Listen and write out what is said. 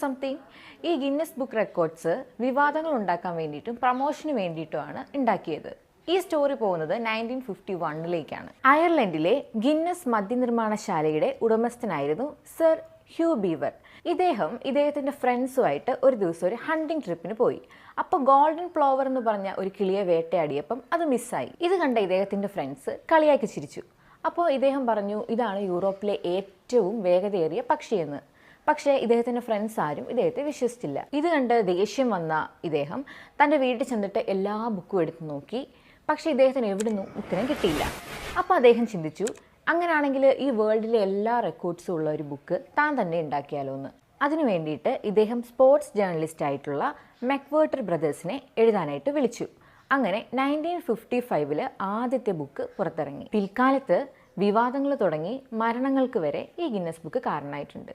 Something ഈ Guinness book records വിവാദങ്ങൾ ഉണ്ടാക്കാൻ വേണ്ടിയിട്ടും പ്രൊമോഷന് വേണ്ടിയിട്ടുമാണ് ഉണ്ടാക്കിയത്. ഈ സ്റ്റോറി പോകുന്നത് 1951ലേക്കാണ്. അയർലൻഡിലെ ഗിന്നസ് മദ്യനിർമ്മാണശാലയുടെ ഉടമസ്ഥനായിരുന്നു സർ ഹ്യൂ ബീവർ. ഇദ്ദേഹത്തിൻ്റെ ഫ്രണ്ട്സുമായിട്ട് ഒരു ദിവസം ഒരു ഹണ്ടിങ് ട്രിപ്പിന് പോയി. അപ്പോൾ ഗോൾഡൻ പ്ലോവർ എന്ന് പറഞ്ഞ ഒരു കിളിയെ വേട്ടയാടിയപ്പം അത് മിസ്സായി. ഇത് കണ്ട ഇദ്ദേഹത്തിൻ്റെ ഫ്രണ്ട്സ് കളിയാക്കി ചിരിച്ചു. അപ്പോൾ ഇദ്ദേഹം പറഞ്ഞു, ഇതാണ് യൂറോപ്പിലെ ഏറ്റവും വേഗതയേറിയ പക്ഷിയെന്ന്. പക്ഷേ ഇദ്ദേഹത്തിൻ്റെ ഫ്രണ്ട്സ് ആരും ഇദ്ദേഹത്തെ വിശ്വസിച്ചില്ല. ഇത് കണ്ട് ദേഷ്യം വന്ന ഇദ്ദേഹം തൻ്റെ വീട്ടിൽ ചെന്നിട്ട് എല്ലാ ബുക്കും എടുത്ത് നോക്കി. പക്ഷേ ഇദ്ദേഹത്തിന് എവിടുന്നും ഉത്തരം കിട്ടിയില്ല. അപ്പോൾ അദ്ദേഹം ചിന്തിച്ചു, അങ്ങനെയാണെങ്കിൽ ഈ വേൾഡിലെ എല്ലാ റെക്കോർഡ്സും ഉള്ള ഒരു ബുക്ക് താൻ തന്നെ ഉണ്ടാക്കിയാലോ എന്ന്. അതിനു വേണ്ടിയിട്ട് ഇദ്ദേഹം സ്പോർട്സ് ജേർണലിസ്റ്റ് ആയിട്ടുള്ള മെക്വേർട്ടർ ബ്രദേഴ്സിനെ എഴുതാനായിട്ട് വിളിച്ചു. അങ്ങനെ 1955 ആദ്യത്തെ ബുക്ക് പുറത്തിറങ്ങി. പിൽക്കാലത്ത് വിവാദങ്ങൾ തുടങ്ങി മരണങ്ങൾക്ക് വരെ ഈ ഗിന്നസ് ബുക്ക് കാരണമായിട്ടുണ്ട്.